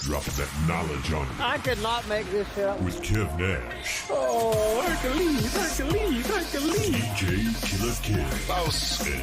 dropping that knowledge on you. I could not make this shit up. With Kev Nash. Oh, Hercules. DJ Killer Kev. Boss. And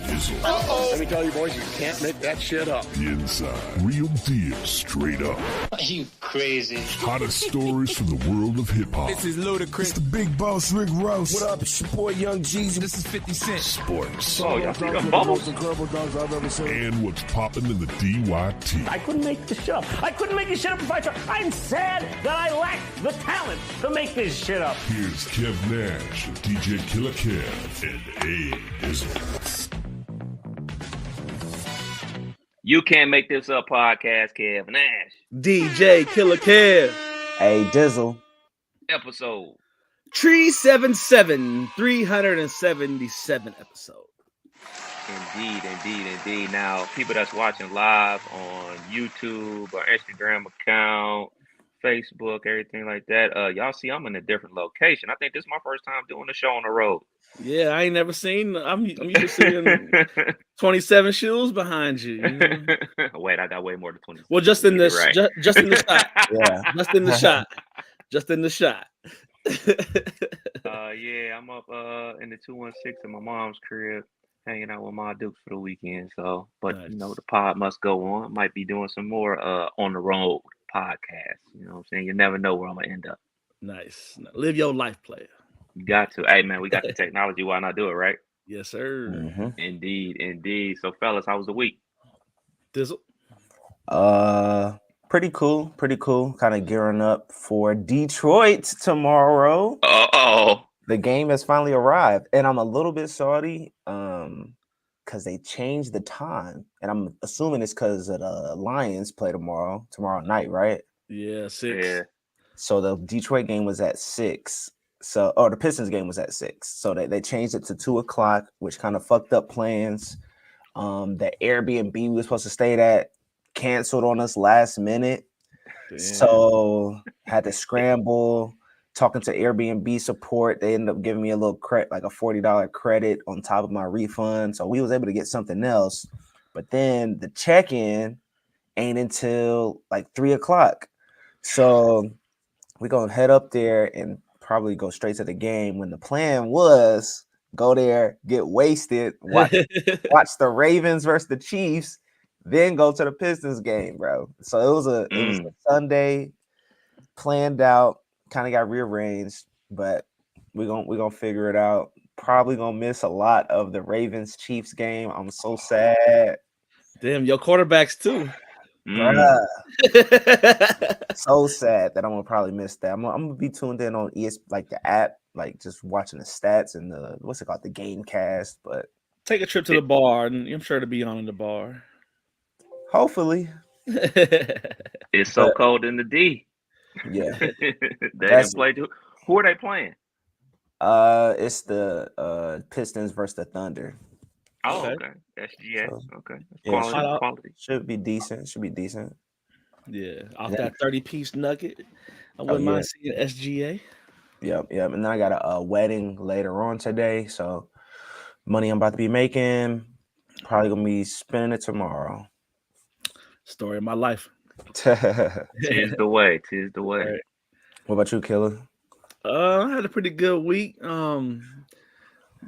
Dizzle. Let me tell you, boys, you can't make that shit up. The Inside. Real deal, straight up. Are you crazy? Hottest stories from the world of hip-hop. This is Ludacris. It's the big boss, Rick Ross. What up? It's your boy, Young Jeezy. This is 50 Cent. Sports. Oh, y'all think I'm bubbles? Incredible dunks I've ever seen. And what's popping in the DYT. I couldn't make this shit up. I couldn't make this shit up if I tried. I'm sad that I lack the talent to make this shit up. Here's Kev Nash, DJ Killer Kev, and A Dizzle. You Can't Make This Up podcast, Kev Nash. DJ Killer Kev. Hey, Dizzle. Episode 377 episode. Indeed. Now, people that's watching live on YouTube or Instagram account, Facebook, everything like that, y'all see I'm in a different location. I think this is my first time doing the show on the road. Yeah, I ain't never seen. I'm used to seeing 27 shoes behind you. You know? Wait, I got way more than 20. Well, just in this, right. just in the shot. Yeah. Just in the shot. Just in the shot. Yeah, I'm up in the 216 in my mom's crib, hanging out with my Dukes for the weekend. So, but Nice. you know, the pod must go on. Might be doing some more on the road podcasts. You know what I'm saying? You never know where I'm gonna end up. Nice. Live your life, player. You got to. Hey man, we got the technology. Why not do it, right? Yes, sir. Mm-hmm. Indeed. So fellas, how was the week? Dizzle. Pretty cool. Kind of gearing up for Detroit tomorrow. Oh. The game has finally arrived, and I'm a little bit salty because they changed the time, and I'm assuming it's because the Lions play tomorrow night, right? Yeah, 6. Yeah. So the Detroit game was at 6. So, the Pistons game was at 6. So they changed it to 2:00, which kind of fucked up plans. The Airbnb we were supposed to stay at canceled on us last minute. Damn. So had to scramble. Talking to Airbnb support, they ended up giving me a little credit, like a $40 credit on top of my refund. So we was able to get something else. But then the check-in ain't until like 3:00. So we're gonna head up there and probably go straight to the game when the plan was go there, get wasted, watch the Ravens versus the Chiefs, then go to the Pistons game, bro. So it was a Sunday planned out, kind of got rearranged, but we're gonna figure it out. Probably gonna miss a lot of the Ravens Chiefs game. I'm so sad. Damn, your quarterbacks too. Bruh. So sad that I'm gonna probably miss that. I'm gonna be tuned in on like the app, like just watching the stats and the what's it called, the game cast. But Take a trip to the bar, and I'm sure to be on in the bar. hopefully, It's so cold in the D. yeah. They didn't play too. Who are they playing? It's the Pistons versus the Thunder. Oh, Okay. okay. SGA. So, Okay. yeah, Quality. Should be decent. Yeah, off Yeah. that 30-piece nugget. I wouldn't mind seeing SGA. Yep. And then I got a wedding later on today, so money I'm about to be making, probably gonna be spending it tomorrow. Story of my life. Tis the way. Right. What about you, Killer? I had a pretty good week.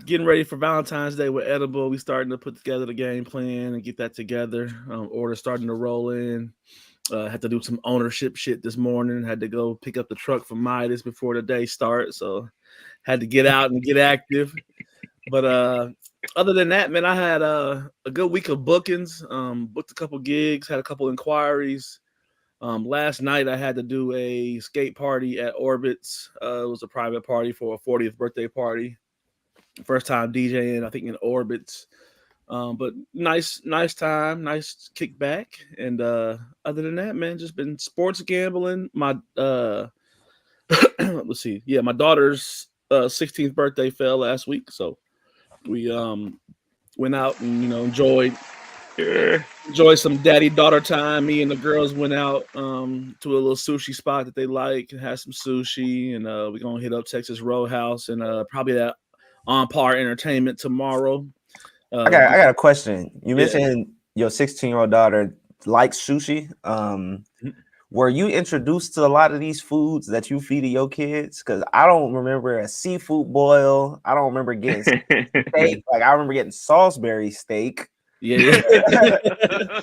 Getting ready for Valentine's Day with Edible. We starting to put together the game plan and get that together. Order starting to roll in. Had to do some ownership shit this morning. Had to go pick up the truck from Midas before the day starts. So had to get out and get active. But other than that, man, I had a good week of bookings. Booked a couple gigs, had a couple inquiries. Last night I had to do a skate party at Orbit's. It was a private party for a 40th birthday party. First time DJing, I think, in Orbit's. But nice time, nice kickback. And other than that, man, just been sports gambling. My let's see. Yeah, my daughter's 16th birthday fell last week, so we went out and enjoyed some daddy-daughter time. Me and the girls went out to a little sushi spot that they like and had some sushi, and we're gonna hit up Texas Roadhouse and probably that On Par Entertainment tomorrow. I got a question. You mentioned your 16-year-old daughter likes sushi. Were you introduced to a lot of these foods that you feed to your kids? Because I don't remember a seafood boil. I don't remember getting steak. Like I remember getting Salisbury steak. Yeah.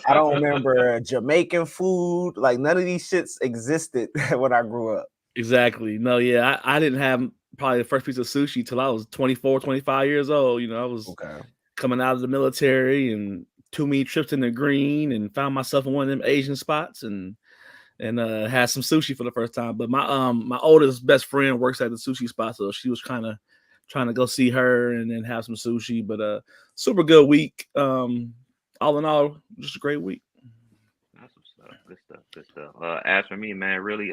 I don't remember Jamaican food. Like none of these shits existed when I grew up. Exactly. No, yeah. I didn't have probably the first piece of sushi till I was 24, 25 years old. You know, I was coming out of the military and too many trips in the green and found myself in one of them Asian spots and had some sushi for the first time. But my oldest best friend works at the sushi spot, so she was kind of trying to go see her and then have some sushi. But super good week. All in all, just a great week. That's what's up. Good stuff. As for me, man, really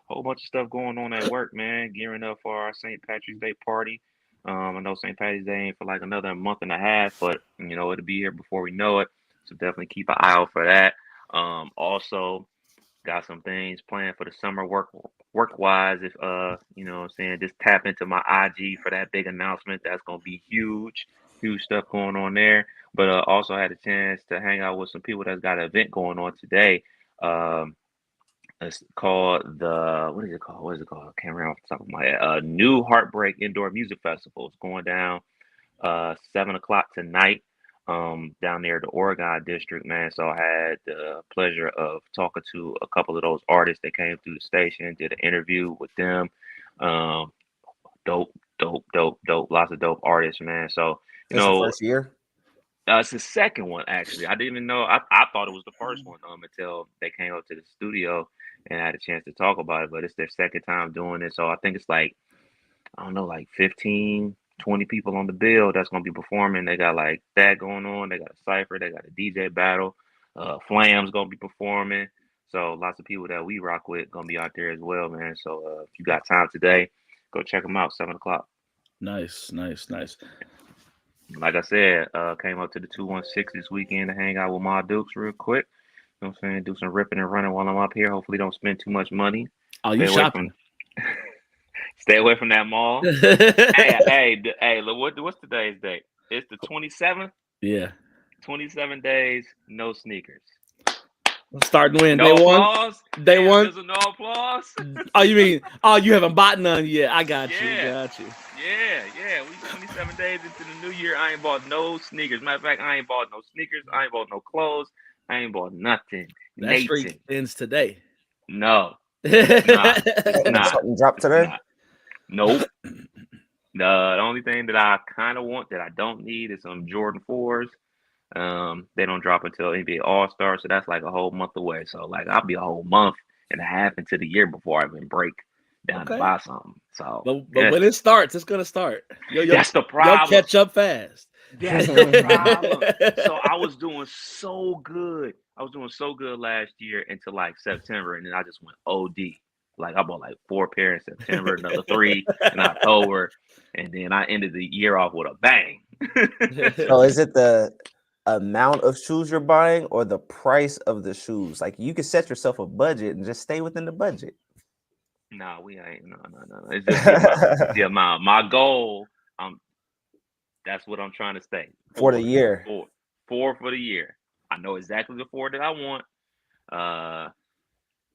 whole bunch of stuff going on at work, man. Gearing up for our St. Patrick's Day party. I know St. Patrick's Day ain't for like another month and a half, but you know it'll be here before we know it. So definitely keep an eye out for that. Also got some things planned for the summer work wise. If you know what I'm saying, just tap into my IG for that big announcement. That's gonna be huge stuff going on there. But also had a chance to hang out with some people that's got an event going on today. It's called what is it called? I can't remember off the top of my head. New Heartbreak Indoor Music Festival. It's going down 7:00 tonight. Down there at the Oregon district, man. So I had the pleasure of talking to a couple of those artists that came through the station, did an interview with them. Dope. Lots of dope artists, man. So, you That's know, the first year? It's the second one, actually. I didn't even know. I thought it was the first one until they came up to the studio and had a chance to talk about it. But it's their second time doing it. So I think it's like, I don't know, like 15, 20 people on the bill that's going to be performing. They got like that going on. They got a cypher. They got a DJ battle. Flam's going to be performing. So lots of people that we rock with going to be out there as well, man. So if you got time today, go check them out, 7:00. Nice. Like I said, came up to the 216 this weekend to hang out with my Dukes real quick. You know what I'm saying? Do some ripping and running while I'm up here. Hopefully don't spend too much money. Oh, you shopping? Stay away from that mall. hey, look, what's today's date? It's the 27th. Yeah. 27 days, no sneakers. Starting when? No Day applause? one? Day one? There's no applause? Oh, you mean, you haven't bought none yet. I got you. Yeah. We 27 days into the new year. I ain't bought no sneakers. Matter of fact, I ain't bought no sneakers. I ain't bought no clothes. I ain't bought nothing. That streak ends today. No. It's not. Something dropped today? Nah. Nope. The only thing that I kind of want that I don't need is some Jordan 4s. They don't drop until NBA All-Star, so that's like a whole month away. So like I'll be a whole month and a half into the year before I even break down to buy something. So but when it starts, it's gonna start. That's the problem. You'll catch up fast. That's the problem. So I was doing so good. Last year until like September, and then I just went OD. Like I bought like 4 pairs in September, another 3 in October, and then I ended the year off with a bang. So is it the amount of shoes you're buying or the price of the shoes? Like you can set yourself a budget and just stay within the budget. No, we ain't. No. It's just the amount. My goal, that's what I'm trying to stay. For the year. 4 for the year. I know exactly the 4 that I want.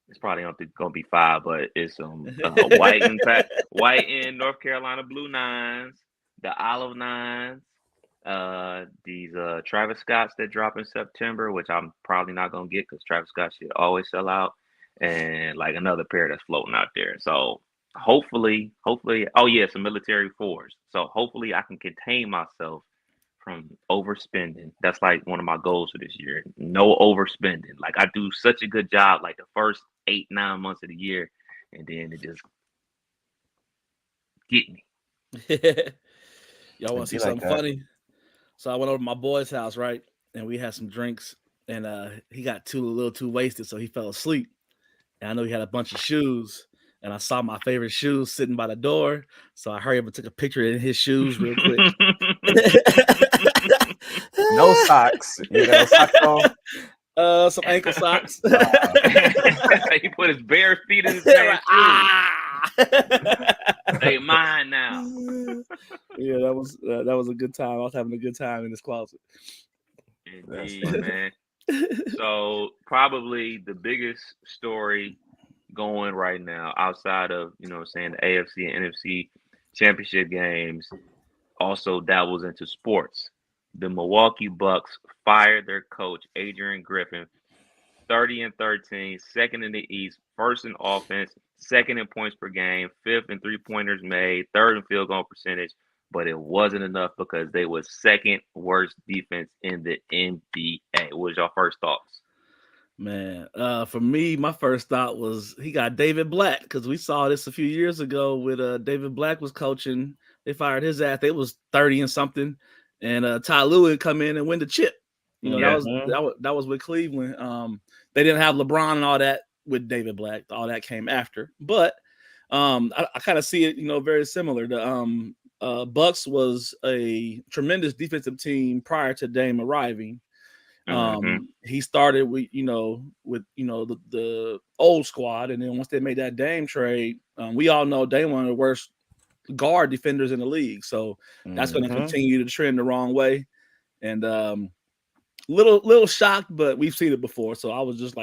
It's probably going to be 5, but it's white and North Carolina blue 9s, the olive 9s, these Travis Scotts that drop in September, which I'm probably not going to get because Travis Scott shit always sell out, and like another pair that's floating out there. So hopefully, some military 4s. So hopefully I can contain myself from overspending. That's like one of my goals for this year. No overspending. Like I do such a good job like the first 8-9 months of the year, and then it just get me. Y'all want to see something funny? So I went over to my boy's house, right? And we had some drinks, and he got a little too wasted, so he fell asleep. And I know he had a bunch of shoes, and I saw my favorite shoes sitting by the door, so I hurried up and took a picture in his shoes real quick. No socks. You got no socks on? Some ankle socks. He put his bare feet in his bare shoes. They mine now. Yeah, that was a good time. I was having a good time in this closet. Indeed, man. So probably the biggest story going right now outside of, saying the AFC and NFC championship games also dabbles into sports. The Milwaukee Bucks fired their coach, Adrian Griffin, 30-13, second in the East, first in offense, second in points per game, fifth in three-pointers made, third in field goal percentage, but it wasn't enough because they was second worst defense in the NBA. What was your first thoughts? Man, for me, my first thought was he got David Black, because we saw this a few years ago with David Black was coaching. They fired his ass. They was 30 and something, and Ty Lue would come in and win the chip. That was with Cleveland. They didn't have LeBron and all that with David Black. All that came after, but I kind of see it, very similar. The Bucks was a tremendous defensive team prior to Dame arriving. He started with the old squad, and then once they made that Dame trade, we all know Dame one of the worst guard defenders in the league, so that's going to continue to trend the wrong way. And little shocked, but we've seen it before, so I was just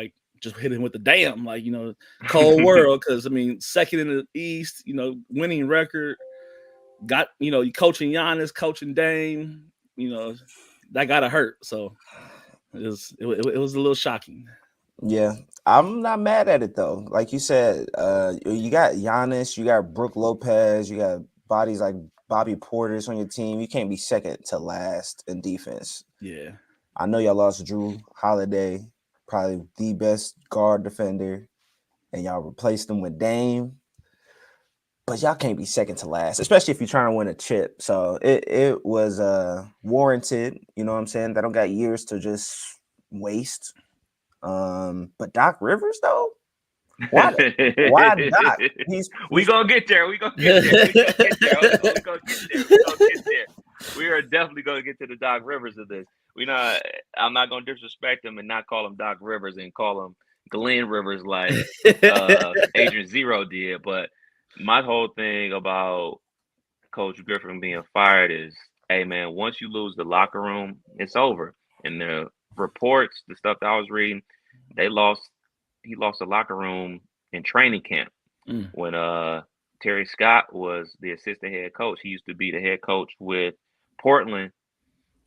hitting with the damn, cold world, because second in the East, winning record, got coaching Giannis, coaching Dame, that gotta hurt. So it was a little shocking. Yeah, I'm not mad at it though. Like you said, you got Giannis, you got Brook Lopez, you got bodies like Bobby Portis on your team. You can't be second to last in defense. Yeah, I know y'all lost Drew Holiday, probably the best guard defender, and y'all replaced him with Dame. But y'all can't be second to last, especially if you're trying to win a chip. So it was warranted. You know what I'm saying? They don't got years to just waste. But Doc Rivers though, why Doc? We gonna get there. We gonna get there. We are definitely gonna get to the Doc Rivers of this. I'm not gonna disrespect him and not call him Doc Rivers and call him Glenn Rivers like Adrian Zero did. But my whole thing about Coach Griffin being fired is, hey man, once you lose the locker room, it's over. And the reports, the stuff that I was reading, he lost the locker room in training camp when Terry Scott was the assistant head coach. He used to be the head coach with Portland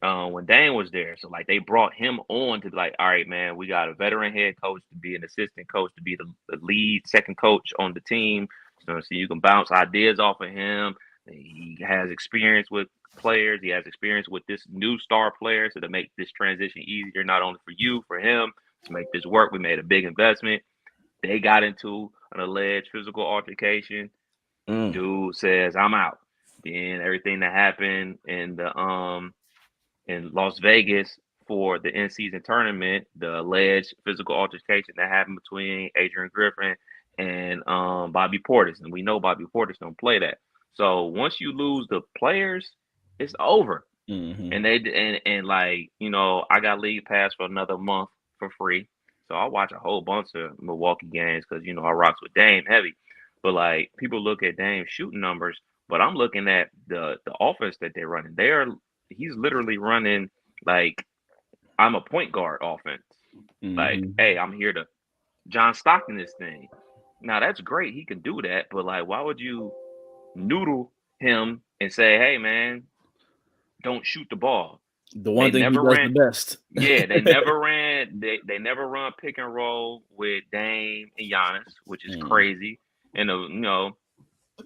when Dane was there. So they brought him on to be like, all right, man, we got a veteran head coach to be an assistant coach, to be the lead second coach on the team. So you can bounce ideas off of him. He has experience with players. He has experience with this new star player, so to make this transition easier, not only for you, for him, to make this work. We made a big investment. They got into an alleged physical altercation. Dude says, I'm out. Then everything that happened in Las Vegas for the in-season tournament, the alleged physical altercation that happened between Adrian Griffin and Bobby Portis, and we know Bobby Portis don't play that. So once you lose the players, it's over. And I got league pass for another month for free, so I'll watch a whole bunch of Milwaukee games because I rocks with Dame heavy. But people look at Dame's shooting numbers, but I'm looking at the offense that they're running. He's literally running I'm a point guard offense. Hey, I'm here to John Stockton this thing. Now that's great. He can do that, but why would you noodle him and say, hey man, don't shoot the ball? The one thing he does the best. Yeah, they never ran. They never run pick and roll with Dame and Giannis, which is crazy. And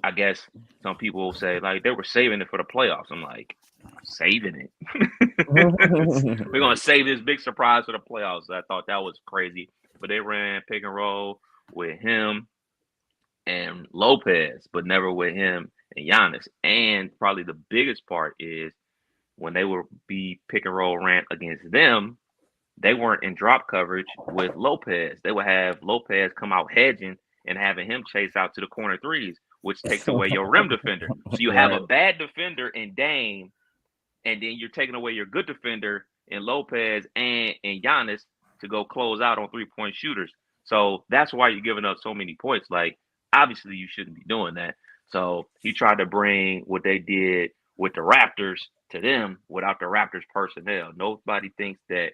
I guess some people will say they were saving it for the playoffs. I'm saving it. We're gonna save this big surprise for the playoffs. I thought that was crazy. But they ran pick and roll with him and Lopez, but never with him and Giannis. And probably the biggest part is when they would be pick and roll ran against them, they weren't in drop coverage with Lopez. They would have Lopez come out hedging and having him chase out to the corner threes, which takes away your rim defender. So you have a bad defender in Dame, and then you're taking away your good defender in Lopez and Giannis to go close out on three-point shooters. So that's why you're giving up so many points. Obviously, you shouldn't be doing that. So he tried to bring what they did with the Raptors to them without the Raptors personnel. Nobody thinks that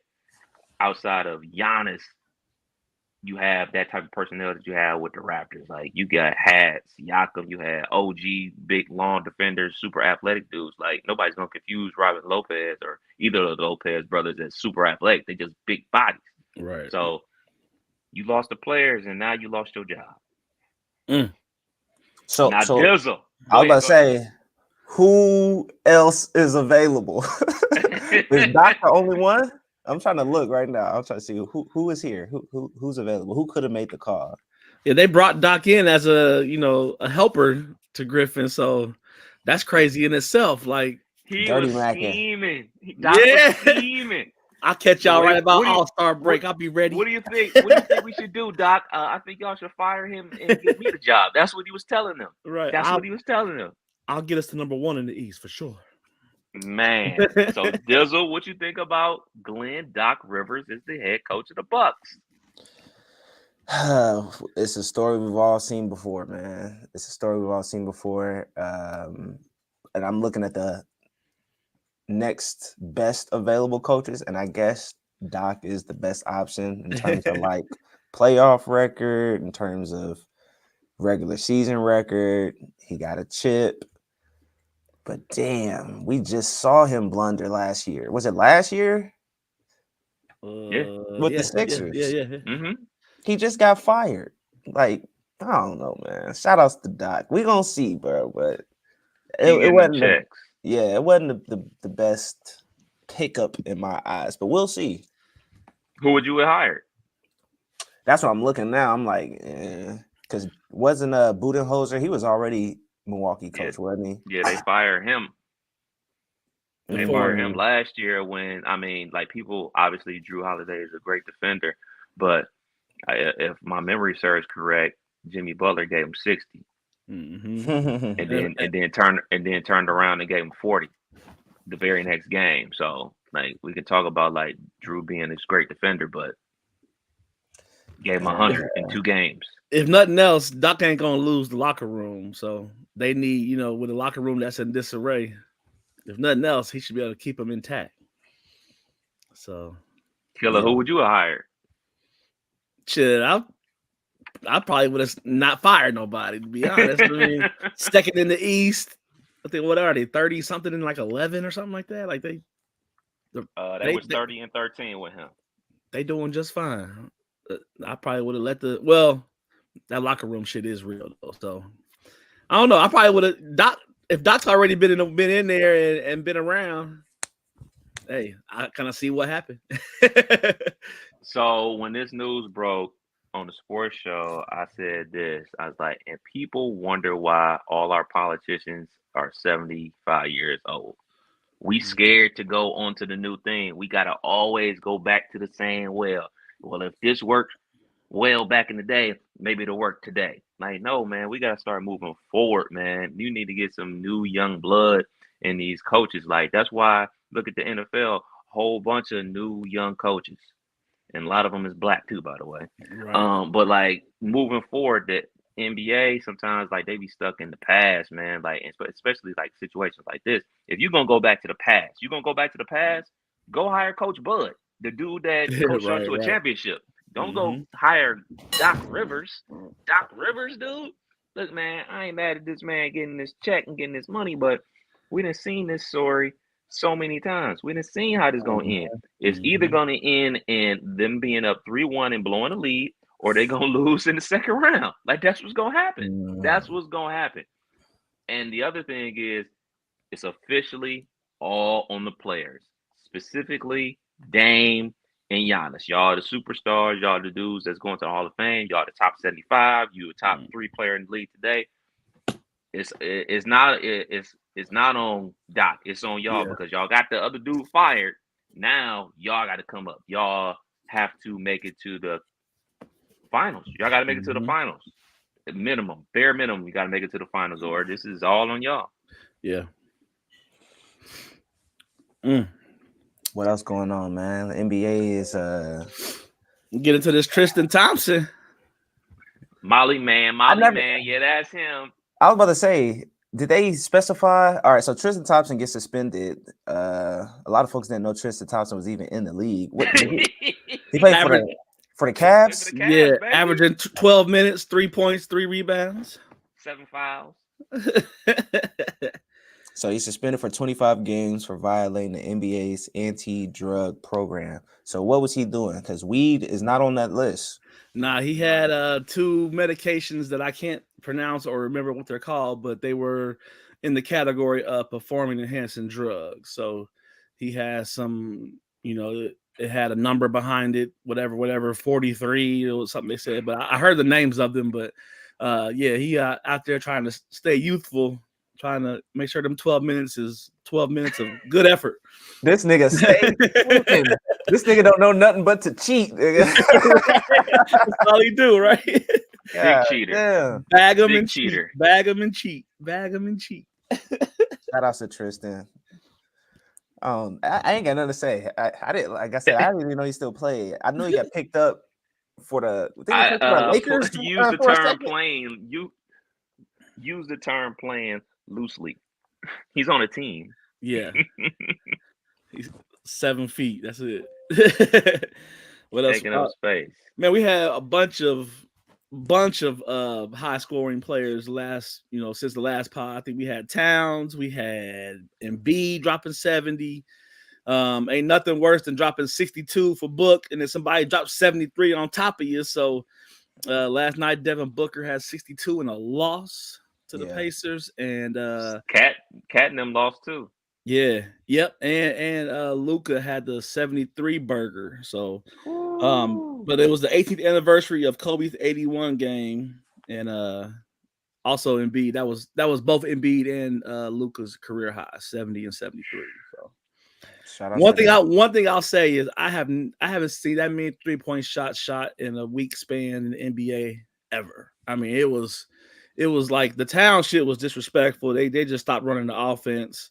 outside of Giannis, you have that type of personnel that you have with the Raptors. Like you got Siakam, you had OG, big long defenders, super athletic dudes. Like nobody's gonna confuse Robin Lopez or either of the Lopez brothers as super athletic. They just big bodies. Right. So you lost the players, and now you lost your job. So Dizzle. I was about to say, who else is available? Is Doc the only one? I'm trying to look right now. I'm trying to see who is here. Who's available? Who could have made the call? Yeah, they brought Doc in as a helper to Griffin, so that's crazy in itself. Like he Dirty was Mackin. scheming. Doc was scheming. I'll catch y'all right about All-Star break. I'll be ready. What do you think? What do you think we should do, Doc? I think y'all should fire him and give me the job. That's what he was telling them. Right. That's what he was telling them. I'll get us to number 1 in the East for sure. Man. So Dizzle, what you think about Glenn Doc Rivers as the head coach of the Bucks? It's a story we've all seen before, man. It's a story we've all seen before. And I'm looking at the next best available coaches, and I guess Doc is the best option in terms of like playoff record, in terms of regular season record. He got a chip. But damn, we just saw him blunder last year. Was it last year? With the Sixers. Yeah. Mm-hmm. He just got fired. Like, I don't know, man. Shout outs to Doc. We gonna see, bro. But it wasn't it wasn't the best pickup in my eyes. But we'll see. Who would you have hired? That's what I'm looking now. I'm like, because wasn't Budenholzer? He was already Milwaukee coach, wasn't he? Yeah, they fired him. They fired him last year when, people obviously Drew Holiday is a great defender, but if my memory serves correct, Jimmy Butler gave him 60, and then turned around and gave him 40 the very next game. So we can talk about Drew being this great defender, but gave him 100 in 2 games. If nothing else, Doc ain't gonna lose the locker room, so they need, with a locker room that's in disarray. If nothing else, he should be able to keep them intact. So, Killer, who would you have hired? Shit, I probably would have not fired nobody, to be honest. Second in the East. I think, what are they, 30 something in 11 or something like that? Like they was 30 and 13 with him. They doing just fine. I probably would have that locker room shit is real though. So I don't know. I probably would have if Doc's already been in there and been around. Hey, I kind of see what happened. So when this news broke on the sports show, I said this. I was like, and people wonder why all our politicians are 75 years old. We scared to go on to the new thing. We got to always go back to the same well. Well, if this worked well back in the day, maybe it'll work today. No, man, we got to start moving forward, man. You need to get some new young blood in these coaches. That's why, look at the NFL, whole bunch of new young coaches. And a lot of them is black too, by the way. Right. But moving forward, the NBA sometimes they be stuck in the past, man. Especially situations like this. If you're gonna go back to the past, go hire Coach Bud, the dude that coached us to a championship. Don't go hire Doc Rivers. Doc Rivers, dude. Look, man, I ain't mad at this man getting this check and getting this money, but we done seen this story so many times. We done seen how this gonna end. It's either gonna end in them being up 3-1 and blowing the lead, or they gonna lose in the second round. That's what's gonna happen. That's what's gonna happen. And the other thing is, it's officially all on the players, specifically Dame and Giannis. Y'all the superstars. Y'all the dudes that's going to the Hall of Fame. Y'all the top 75. You a top 3 player in the league today. It's not on Doc. It's on y'all because y'all got the other dude fired. Now y'all got to come up. Y'all have to make it to the finals. Y'all got to make it to the finals. Minimum, bare minimum, you got to make it to the finals, or this is all on y'all. Yeah. What else going on, man? The NBA is get into this Tristan Thompson. Molly man. Yeah, that's him. I was about to say, Did they specify? All right, so Tristan Thompson gets suspended. A lot of folks didn't know Tristan Thompson was even in the league. What he played for the Cavs? Yeah, averaging 12 minutes, 3 points, 3 rebounds, 7 fouls. So he's suspended for 25 games for violating the NBA's anti-drug program. So what was he doing? Because weed is not on that list. Nah, he had 2 medications that I can't pronounce or remember what they're called, but they were in the category of performing enhancing drugs. So he has some, it had a number behind it, whatever, 43 or something they said. But I heard the names of them. But he out there trying to stay youthful, trying to make sure them 12 minutes is 12 minutes of good effort. This nigga stay This nigga don't know nothing but to cheat. That's all he do, right? Big cheater. Yeah. Bag him Big and cheater. cheat. Bag him and cheat. Bag him and cheat. Shout out to Tristan. I ain't got nothing to say. I didn't, like I said, I didn't even know he still played. I know he got picked up for the Lakers. Use the term playing. Use the term playing loosely. He's on a team. Yeah. He's 7 feet. That's it. What else? Taking up space. Man, we had a bunch of high scoring players since the last pod. I think we had Towns, we had Embiid dropping 70. Ain't nothing worse than dropping 62 for Book, and then somebody dropped 73 on top of you. So last night Devin Booker had 62 in a loss to the Pacers, and Cat and them lost too. Yeah, yep, and Luka had the 73 burger. So, but it was the 18th anniversary of Kobe's 81 game, and also Embiid. That was both Embiid and Luka's career high, 70 and 73. So, one thing I'll say is I haven't seen that many 3-point shots shot in a week span in the NBA ever. I mean, it was like the town shit was disrespectful. They just stopped running the offense.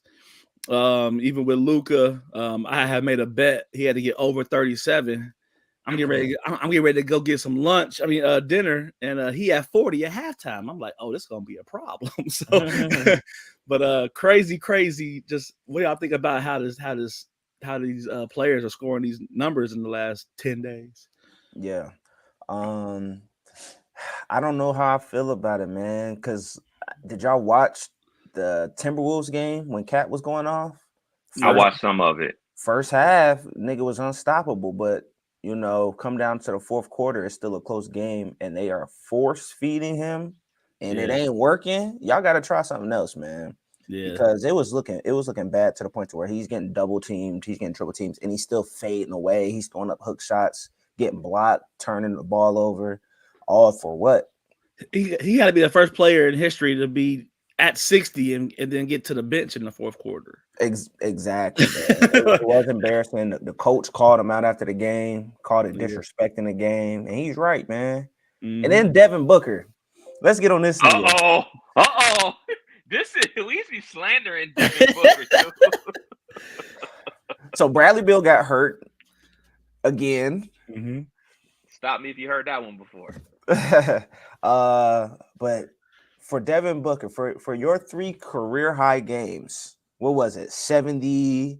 Even with Luka, I had made a bet he had to get over 37. I'm getting ready to go get some lunch. Dinner, and he had 40 at halftime. I'm like, oh, this is gonna be a problem. So, but crazy. Just what do y'all think about how these players are scoring these numbers in the last 10 days? Yeah, I don't know how I feel about it, man. Because did y'all watch the Timberwolves game when Cat was going off? I watched some of it. First half, nigga was unstoppable, but come down to the fourth quarter, it's still a close game, and they are force feeding him, and it ain't working. Y'all got to try something else, man. Yeah, because it was looking bad to the point to where he's getting double teamed, he's getting triple teams, and he's still fading away. He's throwing up hook shots, getting blocked, turning the ball over, all for what? He got to be the first player in history to be at 60 and then get to the bench in the fourth quarter. Exactly. It was embarrassing. The coach called him out after the game, called it disrespecting the game, and he's right, man. Mm-hmm. And then Devin Booker. Let's get on this. This is we be slandering Devin Booker too. So Bradley Beal got hurt again. Mm-hmm. Stop me if you heard that one before. But for Devin Booker, for your 3 career high games, what was it? 70,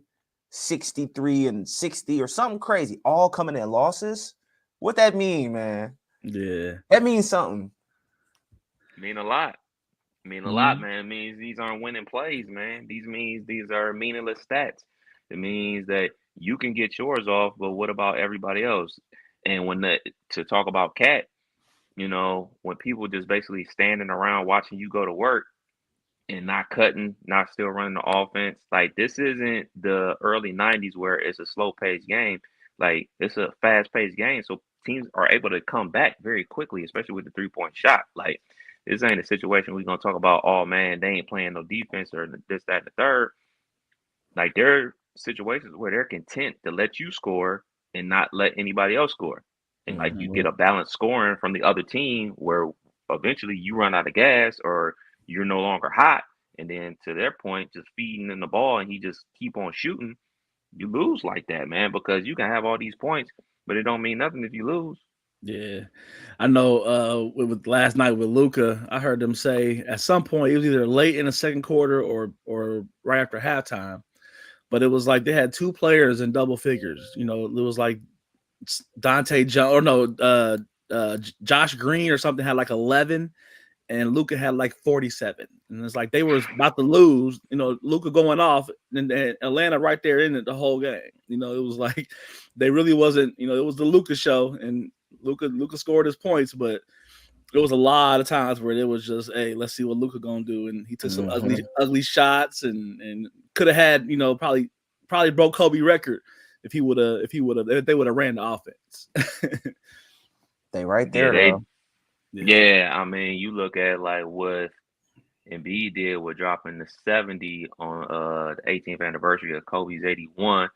63, and 60 or something crazy, all coming in losses. What that mean, man? Yeah. That means something. Mean a lot. A lot, man. It means these aren't winning plays, man. These are meaningless stats. It means that you can get yours off, but what about everybody else? And to talk about Cat, when people just basically standing around watching you go to work and not cutting, not still running the offense, like this isn't the early 90s where it's a slow-paced game. Like it's a fast-paced game, so teams are able to come back very quickly, especially with the 3-point shot. Like this ain't a situation we're gonna talk about, oh man, they ain't playing no defense or this, that, and the third. Like there are situations where they're content to let you score and not let anybody else score. And like you get a balanced scoring from the other team where eventually you run out of gas or you're no longer hot. And then to their point, just feeding in the ball and he just keep on shooting, you lose like that, man, because you can have all these points, but it don't mean nothing if you lose. Yeah, I know. With last night with Luka, I heard them say at some point it was either late in the second quarter or right after halftime. But it was like they had two players in double figures. You know, it was like Dante John or no, Josh Green or something had like 11, and Luka had like 47. And it's like they were about to lose. You know, Luka going off, and Atlanta right there in it the whole game. You know, it was like they really wasn't. You know, it was the Luka show, and Luka scored his points, but there was a lot of times where it was just, hey, let's see what Luka gonna do, and he took some ugly shots, and could have had, you know, probably broke Kobe record if they would have ran the offense. They right there. Yeah, I mean, you look at like what Embiid did with dropping the 70 on the 18th anniversary of Kobe's 81.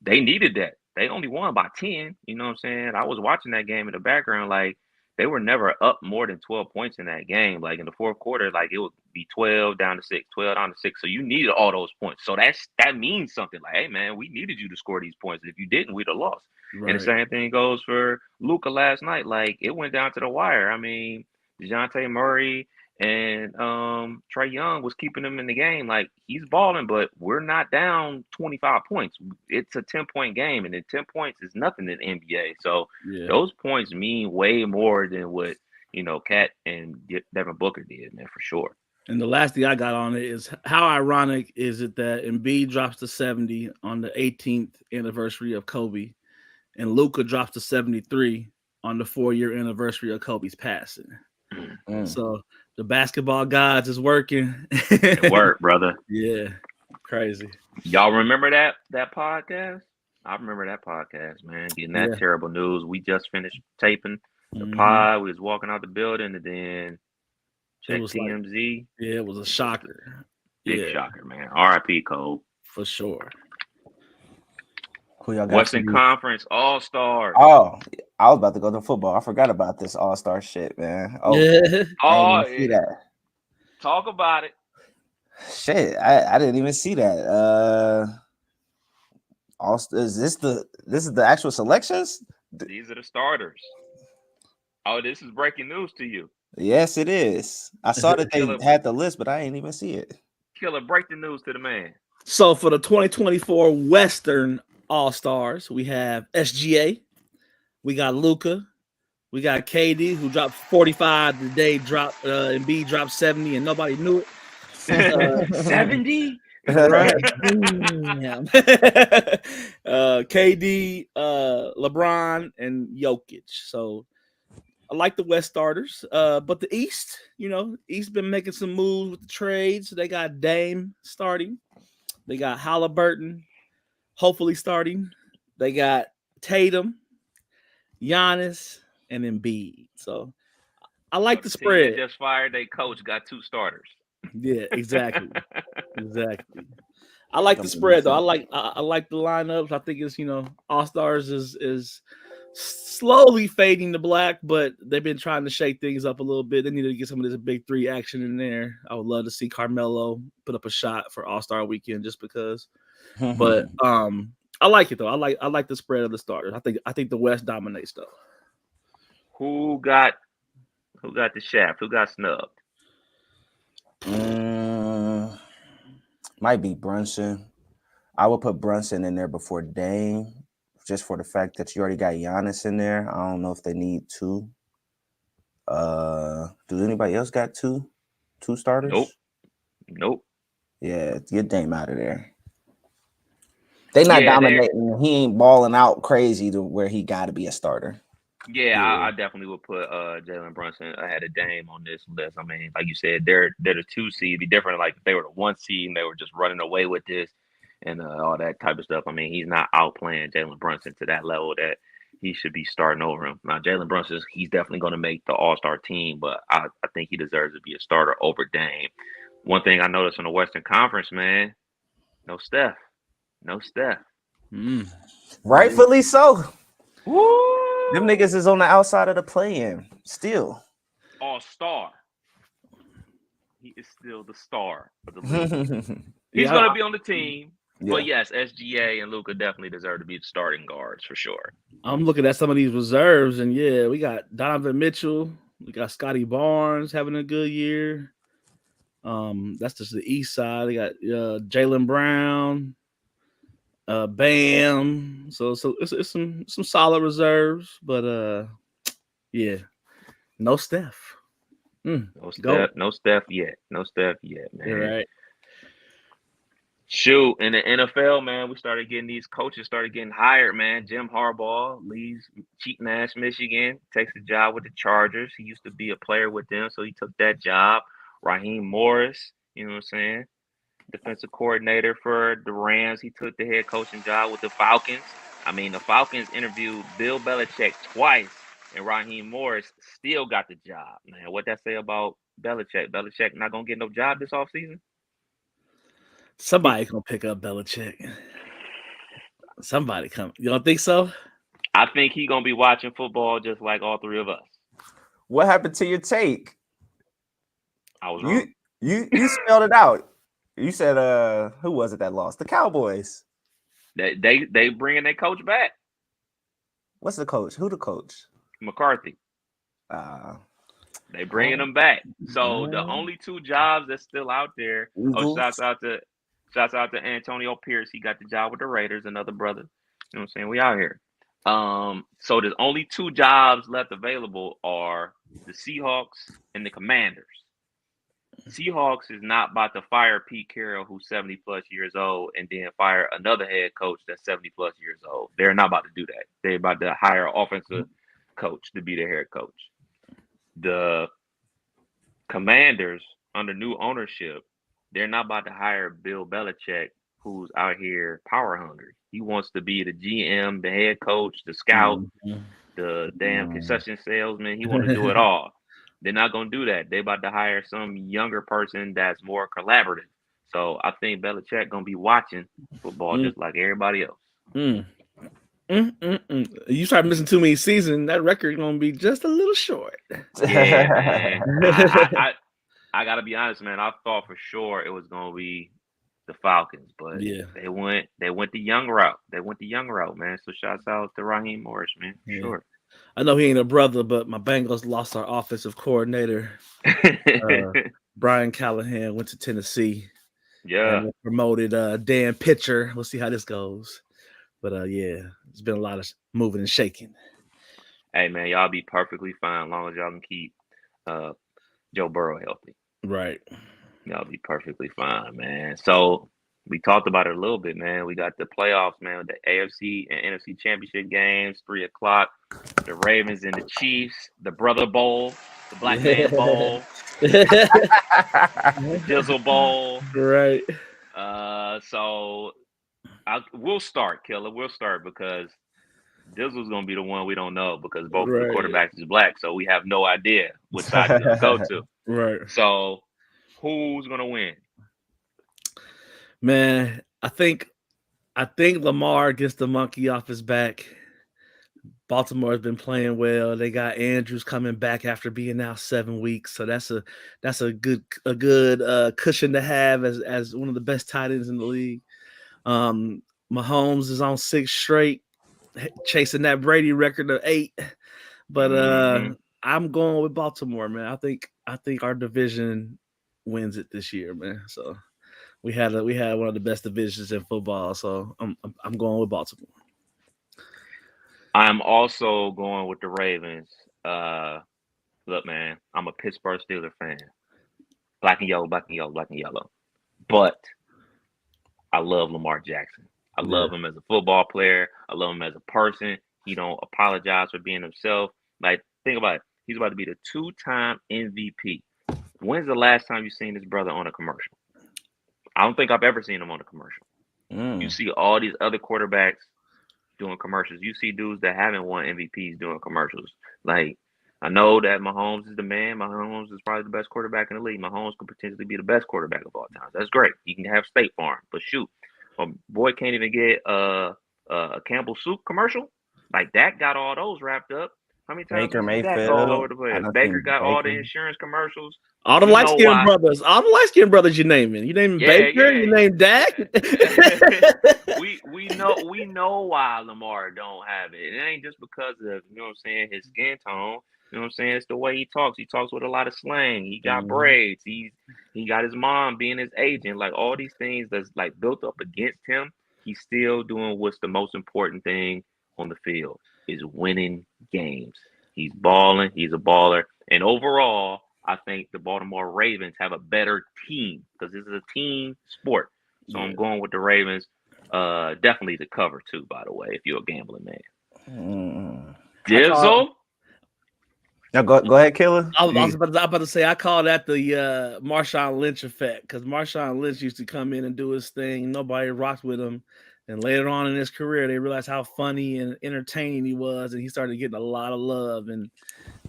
They needed that. They only won by 10. You know what I'm saying? I was watching that game in the background. Like, they were never up more than 12 points in that game. Like, in the fourth quarter, like, it would be 12 down to 6, 12 down to 6. So you needed all those points. So that means something. Like, hey, man, we needed you to score these points. If you didn't, we'd have lost. Right. And the same thing goes for Luka last night. Like, it went down to the wire. I mean, DeJounte Murray and Trae Young was keeping him in the game. Like, he's balling, but we're not down 25 points. It's a 10-point game, and then 10 points is nothing in the NBA. So those points mean way more than what, you know, Cat and Devin Booker did, man, for sure. And the last thing I got on it is how ironic is it that Embiid drops to 70 on the 18th anniversary of Kobe, and Luka drops to 73 on the 4-year anniversary of Kobe's passing. So the basketball gods is working. It worked, brother. Yeah, crazy. Y'all remember that podcast? I remember that podcast, man. Getting that terrible news. We just finished taping the pod. We was walking out the building, and then check TMZ. Like, it was a shocker. Big shocker, man. R.I.P. Cole. For sure. Who y'all got? Western Conference All-Stars. Oh, I was about to go to football. I forgot about this All-Star shit, man. Oh, yeah. I didn't see that. Talk about it. Shit, I didn't even see that. Is this the actual selections? These are the starters. Oh, this is breaking news to you. Yes, it is. I saw that they had the list, but I didn't even see it. Killer, break the news to the man. So for the 2024 Western All-Stars, we have SGA, we got Luka, we got KD, who dropped 45 today, Embiid dropped 70, and nobody knew it. 70? Right. KD, LeBron, and Jokic. So I like the West starters. But the East, you know, East been making some moves with the trades. They got Dame starting. They got Halliburton hopefully starting. They got Tatum, Giannis, and Embiid. So I like the spread. They just fired their coach, got 2 starters. Yeah, exactly. Exactly. I like the spread though. I like the lineups. I think it's, you know, All-Stars is slowly fading to black, but they've been trying to shake things up a little bit. They need to get some of this big 3 action in there. I would love to see Carmelo put up a shot for All-Star weekend just because. But I like it though. I like the spread of the starters. I think the West dominates though. Who got the shaft? Who got snubbed? Might be Brunson. I would put Brunson in there before Dame, just for the fact that you already got Giannis in there. I don't know if they need 2. Does anybody else got two starters? Nope. Yeah, get Dame out of there. They not dominating. He ain't balling out crazy to where he got to be a starter. Yeah, I definitely would put Jalen Brunson ahead of Dame on this list. I mean, like you said, they're the 2 seed. It'd be different like if they were the 1 seed and they were just running away with this and all that type of stuff. I mean, he's not outplaying Jalen Brunson to that level that he should be starting over him. Now, Jalen Brunson, he's definitely going to make the All-Star team, but I think he deserves to be a starter over Dame. One thing I noticed in the Western Conference, man, no Steph. Rightfully so. Woo! Them niggas is on the outside of the play-in still. All-star. He is still the star of the league. He's going to be on the team. But yes, SGA and Luka definitely deserve to be the starting guards for sure. I'm looking at some of these reserves, and yeah, we got Donovan Mitchell, we got Scotty Barnes having a good year. That's just the East side. They got Jaylen Brown, Bam. So it's some solid reserves, but yeah, no Steph. No Steph yet, man. You're right. Shoot, in the NFL, man, these coaches started getting hired, man. Jim Harbaugh leaves cheating ass Michigan, takes a job with the Chargers. He used to be a player with them, so he took that job. Raheem Morris, you know what I'm saying? Defensive coordinator for the Rams. He took the head coaching job with the Falcons. I mean, the Falcons interviewed Bill Belichick twice, and Raheem Morris still got the job. Man, what that say about Belichick? Belichick not gonna get no job this offseason? Somebody gonna pick up Belichick. Somebody come. You don't think so? I think he gonna be watching football just like all three of us. What happened to your take? I was wrong. You spelled it out. You said who was it that lost? The Cowboys. They bringing their coach back. What's the coach? Who the coach? McCarthy. They bringing him back. So the only two jobs that's still out there. Shouts out to Antonio Pierce. He got the job with the Raiders, another brother. You know what I'm saying? We out here. So there's only two jobs left available are the Seahawks and the Commanders. Seahawks is not about to fire Pete Carroll, who's 70 plus years old, and then fire another head coach that's 70 plus years old. They're not about to do that. They're about to hire an offensive coach to be their head coach. The Commanders, under new ownership, they're not about to hire Bill Belichick, who's out here power hungry. He wants to be the GM, the head coach, the scout, the damn concession salesman. He wants to do it all. They're not going to do that. They're about to hire some younger person that's more collaborative. So I think Belichick going to be watching football just like everybody else. You start missing too many seasons, that record going to be just a little short. Yeah, man. I got to be honest, man. I thought for sure it was going to be the Falcons, but they went the young route. They went the young route, man. So shouts out to Raheem Morris, man. Sure. I know he ain't a brother, but my Bengals lost our offensive coordinator. Brian Callahan went to Tennessee. Yeah. And promoted Dan Pitcher. We'll see how this goes. But it's been a lot of moving and shaking. Hey, man, y'all be perfectly fine as long as y'all can keep Joe Burrow healthy. Right. Y'all be perfectly fine, man. So we talked about it a little bit, man. We got the playoffs, man, with the AFC and NFC championship games, 3:00. The Ravens and the Chiefs, the Brother Bowl, the Black Man Bowl, the Dizzle Bowl. Right. So we'll start, Killer. We'll start because Dizzle's going to be the one we don't know because both of the quarterbacks is black. So we have no idea what side he's going to go to. Right. So who's going to win? Man, I think Lamar gets the monkey off his back. Baltimore has been playing well. They got Andrews coming back after being out 7 weeks, so that's a good cushion to have as one of the best tight ends in the league. Mahomes is on 6 straight, chasing that Brady record of 8. But I'm going with Baltimore, man. I think our division wins it this year, man. So we had one of the best divisions in football. So I'm going with Baltimore. I'm also going with the Ravens. Look, man, I'm a Pittsburgh Steelers fan. Black and yellow, black and yellow, black and yellow. But I love Lamar Jackson. I love him as a football player. I love him as a person. He don't apologize for being himself. Like, think about it. He's about to be the 2-time MVP. When's the last time you seen this brother on a commercial? I don't think I've ever seen him on a commercial. You see all these other quarterbacks doing commercials. You see dudes that haven't won MVPs doing commercials. Like, I know that Mahomes is the man. Mahomes is probably the best quarterback in the league. Mahomes could potentially be the best quarterback of all time. That's great. He can have State Farm. But shoot, my boy can't even get a Campbell Soup commercial. Like, that got all those wrapped up. How many times Baker you see Dak Mayfield. all over the place? I done Baker seen got all the Baker. insurance commercials. All the You know light skinned why? brothers. All the light skinned brothers you naming. You naming Yeah, Baker. yeah. You named Dak. we know why Lamar don't have it. It ain't just because of, you know what I'm saying, his skin tone. You know what I'm saying? It's the way he talks. He talks with a lot of slang. He got braids. He got his mom being his agent. Like all these things that's like built up against him, he's still doing what's the most important thing on the field is winning games. He's balling. He's a baller. And overall, I think the Baltimore Ravens have a better team because this is a team sport. So I'm going with the Ravens. Definitely the cover too, by the way, if you're a gambling man. Dizzle? Now go ahead, Killer. I was about to say I call that the Marshawn Lynch effect because Marshawn Lynch used to come in and do his thing. Nobody rocked with him. And later on in his career, they realized how funny and entertaining he was, and he started getting a lot of love. And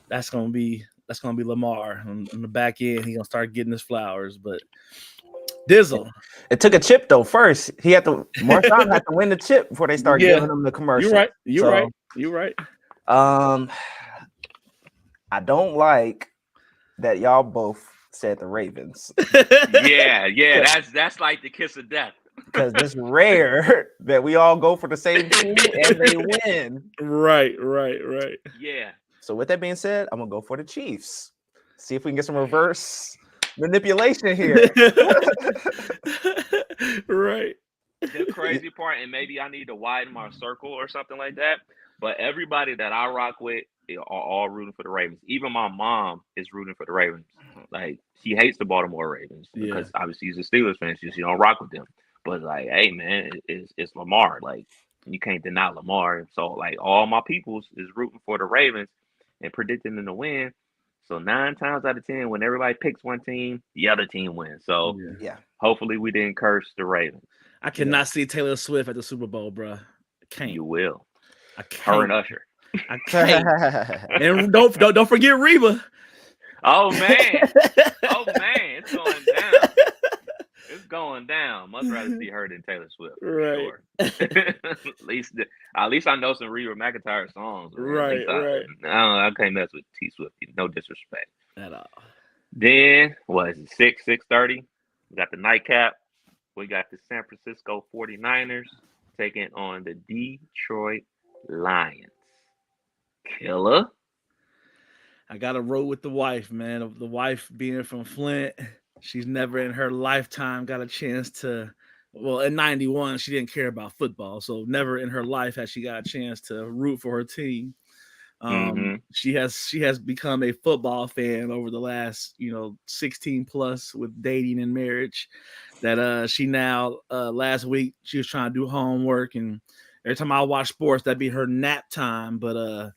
that's gonna be Lamar on the back end. He's gonna start getting his flowers. But Dizzle, it took a chip though. First, Marshawn had to win the chip before they start giving him the commercial. You're right. I don't like that y'all both said the Ravens. Yeah. That's like the kiss of death. Because it's rare that we all go for the same team and they win. Right. Yeah. So with that being said, I'm gonna go for the Chiefs. See if we can get some reverse manipulation here. Right. The crazy part, and maybe I need to widen my circle or something like that. But everybody that I rock with are all rooting for the Ravens. Even my mom is rooting for the Ravens. Like she hates the Baltimore Ravens because obviously she's a Steelers fan. She don't rock with them. But like, hey man, it's Lamar. Like you can't deny Lamar. So like all my peoples is rooting for the Ravens and predicting them to win. So 9 times out of 10, when everybody picks one team, the other team wins. So hopefully we didn't curse the Ravens. I cannot see Taylor Swift at the Super Bowl, bro. I can't. You will. I can't. Her and Usher. I can't. And don't forget Reba. Oh man, it's going down. It's going down. Much rather see her than Taylor Swift. Right. Sure. at least I know some Reba McEntire songs. Man. Right. I can't mess with T Swift. No disrespect at all. Then what is it? 6:30. We got the nightcap. We got the San Francisco 49ers taking on the Detroit Lions. Killer. I got to roll with the wife, man. The wife being from Flint, she's never in her lifetime got a chance to. Well, in '91, she didn't care about football, so never in her life has she got a chance to root for her team. She has become a football fan over the last 16 plus with dating and marriage. That she now last week she was trying to do homework, and every time I watch sports that'd be her nap time, but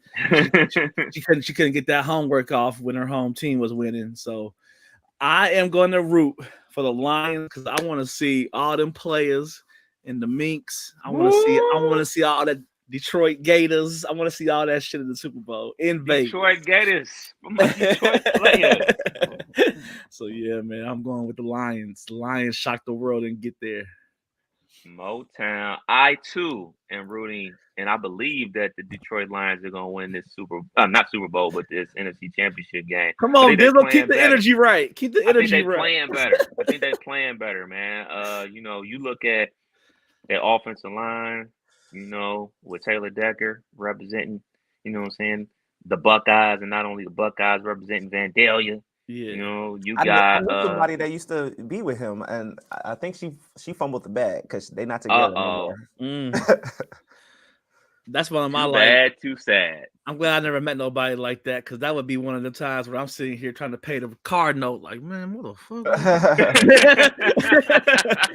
she couldn't get that homework off when her home team was winning. So I am going to root for the Lions because I want to see all them players in the Minks. I want to see all that Detroit Gators. I want to see all that shit in the Super Bowl in Vegas. Detroit Gators. My Detroit players. So yeah, man, I'm going with the Lions. The Lions shocked the world and get there. Motown. I too am rooting, and I believe that the Detroit Lions are gonna win this not Super Bowl, but this NFC Championship game. Come on, Dizzle, keep the energy right. Keep the energy right. Playing better. I think they're playing better, man. You look at their offensive line, with Taylor Decker representing, what I'm saying, the Buckeyes, and not only the Buckeyes representing Vandalia. Yeah, I know somebody that used to be with him, and I think she fumbled the bag because they're not together anymore. That's one of my too sad. I'm glad I never met nobody like that because that would be one of the times where I'm sitting here trying to pay the card note. Like, man, what the fuck?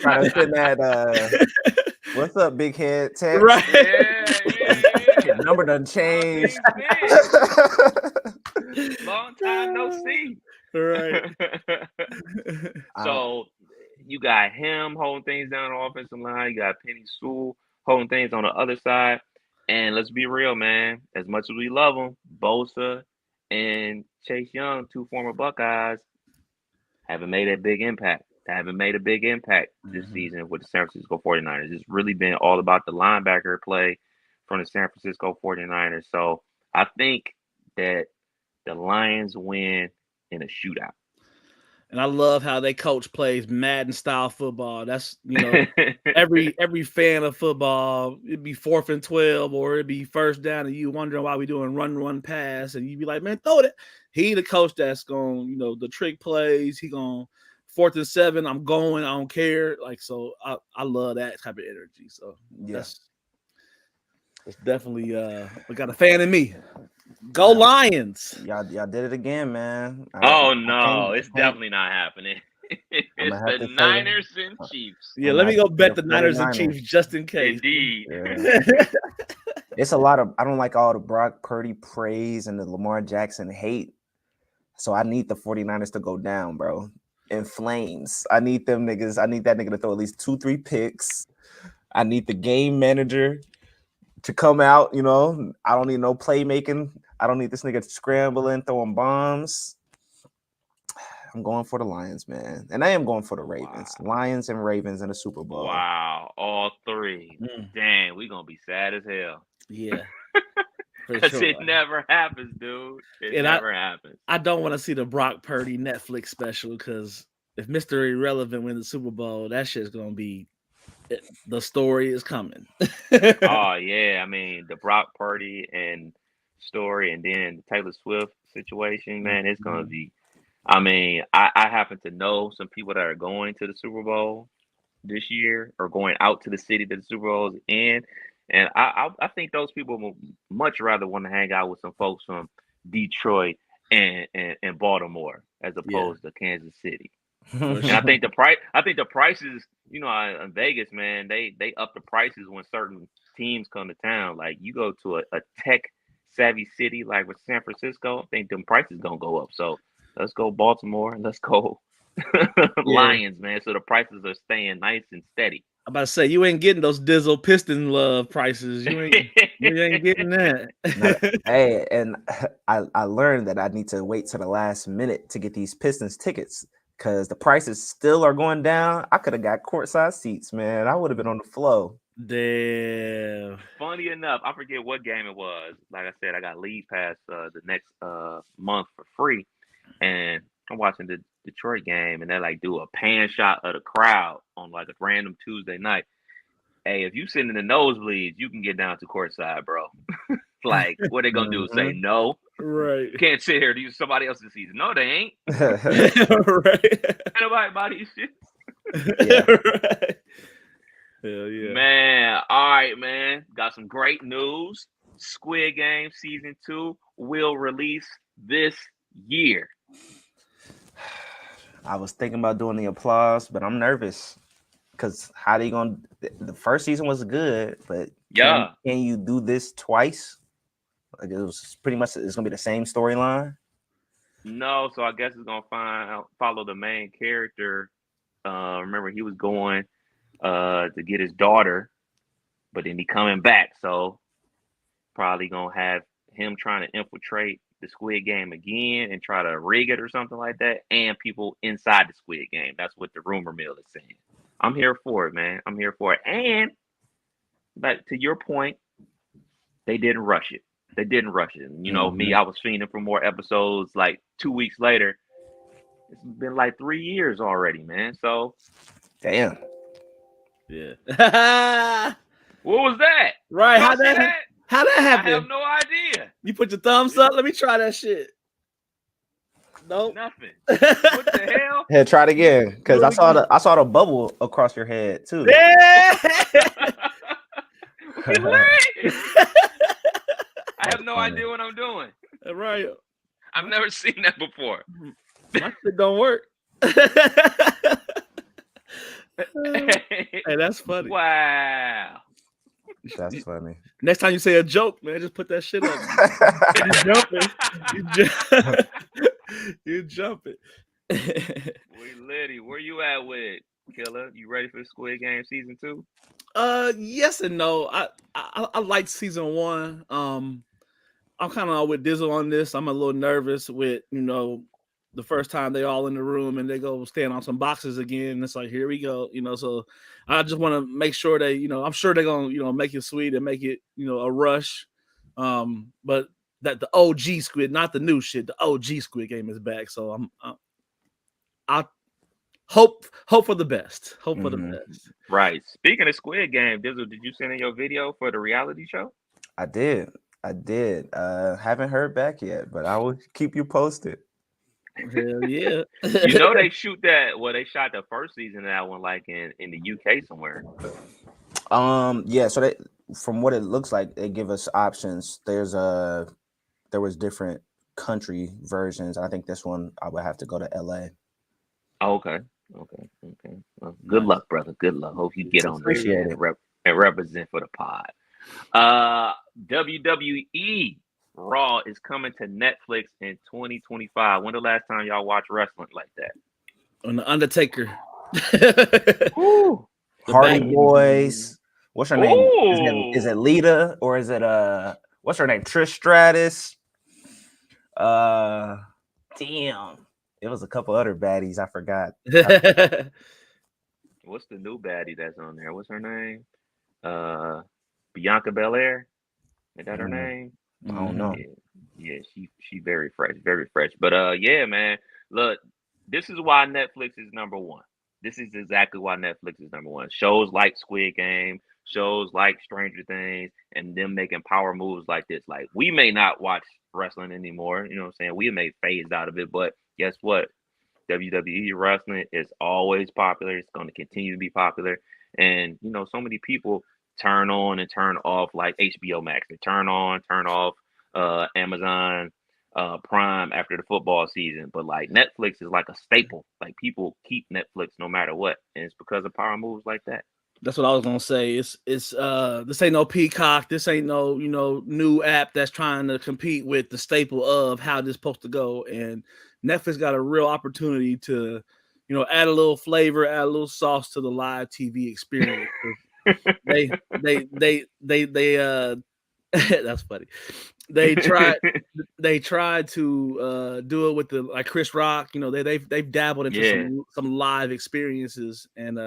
Trying to send that. What's up, big head? Text? Right. Yeah. Number done changed. Long time no see. Right. So you got him holding things down on the offensive line. You got Penny Sewell holding things on the other side. And let's be real, man. As much as we love them, Bosa and Chase Young, 2 former Buckeyes, haven't made a big impact. This season with the San Francisco 49ers. It's really been all about the linebacker play from the San Francisco 49ers. So I think that the Lions win in a shootout. And I love how they coach plays Madden style football. That's, every fan of football, it'd be 4th and 12 or it'd be first down and you wondering why we doing run, pass. And you'd be like, man, throw it. He the coach that's going, the trick plays. He going 4th and 7. I'm going. I don't care. Like, so I love that type of energy. So that's definitely we got a fan in me. Go Lions. Y'all did it again, man. It's definitely not happening. It's the Niners and Chiefs. Yeah, let me go bet the Niners and Chiefs just in case. Indeed. Yeah. It's a lot of, I don't like all the Brock Purdy praise and the Lamar Jackson hate. So I need the 49ers to go down, bro. In flames. I need them niggas. I need that nigga to throw at least 2-3 picks. I need the game manager to come out, I don't need no playmaking. I don't need this nigga scrambling, throwing bombs. I'm going for the Lions, man. And I am going for the Ravens. Wow. Lions and Ravens in the Super Bowl. Wow. All three. Damn, we're going to be sad as hell. Yeah. Because it never happens, dude. It never happens. I don't want to see the Brock Purdy Netflix special because if Mr. Irrelevant wins the Super Bowl, that shit's going to be the story is coming. Oh, yeah. I mean, the Brock Purdy and story and then the Taylor Swift situation, man, it's going to be. I mean, I happen to know some people that are going to the Super Bowl this year or going out to the city that the Super Bowl is in. And I think those people will much rather want to hang out with some folks from Detroit and Baltimore as opposed to Kansas City. And I think the prices, in Vegas, man, they up the prices when certain teams come to town. Like you go to a tech savvy city like with San Francisco, I think them prices gonna go up. So let's go Baltimore and let's go Lions, man. So the prices are staying nice and steady. I'm about to say you ain't getting those Dizzle Piston love prices. You ain't getting that. Hey, and I learned that I need to wait to the last minute to get these Pistons tickets because the prices still are going down. I could have got courtside seats, man. I would have been on the flow. Damn. Funny enough, I forget what game it was. Like I said, I got league pass the next month for free, and I'm watching the Detroit game, and they like do a pan shot of the crowd on like a random Tuesday night. Hey, if you sit in the nosebleeds, you can get down to courtside, bro. Like, what they gonna do? Say no? Right. You can't sit here to use somebody else's season. No, they ain't. Right. Nobody buy these shit. Yeah. Right. Hell yeah. Man, all right, man. Got some great news. Squid Game Season 2 will release this year. I was thinking about doing the applause, but I'm nervous because how they gonna? The first season was good, but can you do this twice? Like it was pretty much it's gonna be the same storyline. No, so I guess it's gonna follow the main character. Remember he was going to get his daughter, but then he coming back, so probably gonna have him trying to infiltrate the Squid Game again and try to rig it or something like that, and people inside the Squid Game. That's what the rumor mill is saying. I'm here for it, man. I'm here for it. And but to your point, they didn't rush it. They didn't rush it. You know me, I was fiending for more episodes. Like 2 weeks later, it's been like 3 years already, man. So, damn. Yeah. What was that? Right? How that happen? I have no idea. You put your thumbs up. Let me try that shit. Nope. Nothing. What the hell? Yeah, try it again. Because I saw the bubble across your head too. Yeah. I have no idea what I'm doing. Right. I've never seen that before. My shit don't work. Hey, that's funny. Wow. That's funny. Next time you say a joke, man, just put that shit up. You jumping. We litty. Where you at with Killer? You ready for Squid Game Season 2? Yes and no. I liked season 1. I'm kind of with Dizzle on this. I'm a little nervous with, the first time they all in the room and they go stand on some boxes again. It's like, here we go, so I just want to make sure they, I'm sure they're going to, make it sweet and make it, a rush. But that the OG Squid, not the new shit. The OG Squid Game is back. So I'll hope for the best. Hope for the best. Right. Speaking of Squid Game, Dizzle, did you send in your video for the reality show? I did. Haven't heard back yet, but I will keep you posted. Hell yeah. You know they shoot that. Well, they shot the first season of that one like in the UK somewhere. Yeah. So from what it looks like, they give us options. There was different country versions. I think this one I would have to go to LA. Oh, okay. Well, good luck, brother. Good luck. Hope you get on there and represent for the pod. WWE Raw is coming to Netflix in 2025. When the last time y'all watched wrestling like that? On the Undertaker. Hardy Boys. What's her name? Is it Lita or is it what's her name? Trish Stratus. Damn. It was a couple other baddies. I forgot. What's the new baddie that's on there? What's her name? Bianca Belair. Is that her name? I don't know. Yeah, she very fresh, very fresh. But yeah, man. Look, this is why Netflix is number one. This is exactly why Netflix is number one. Shows like Squid Game, shows like Stranger Things, and them making power moves like this. Like, we may not watch wrestling anymore. You know what I'm saying? We may phase out of it, but guess what? WWE wrestling is always popular. It's going to continue to be popular. And, you know, so many people turn on and turn off like HBO Max. They turn on, turn off Amazon Prime after the football season. But like Netflix is like a staple. Like, people keep Netflix no matter what. And it's because of power moves like that. That's what I was gonna say. It's this ain't no Peacock. This ain't no, you know, new app that's trying to compete with the staple of how this supposed to go. And Netflix got a real opportunity to, you know, add a little flavor, add a little sauce to the live TV experience. they that's funny. They tried to do it with the like Chris Rock. You know, they've dabbled into some live experiences, and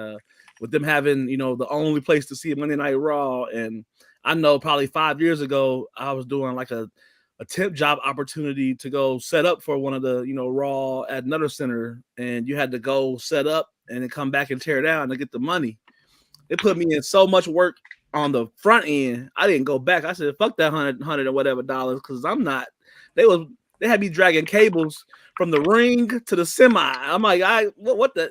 with them having, you know, the only place to see Monday Night Raw. And I know probably 5 years ago, I was doing like a temp job opportunity to go set up for one of the, you know, Raw at another center. And you had to go set up and then come back and tear down to get the money. They put me in so much work on the front end. I didn't go back. I said, fuck that $100 or whatever dollars. Cause I'm not, they had me dragging cables from the ring to the semi. I'm like,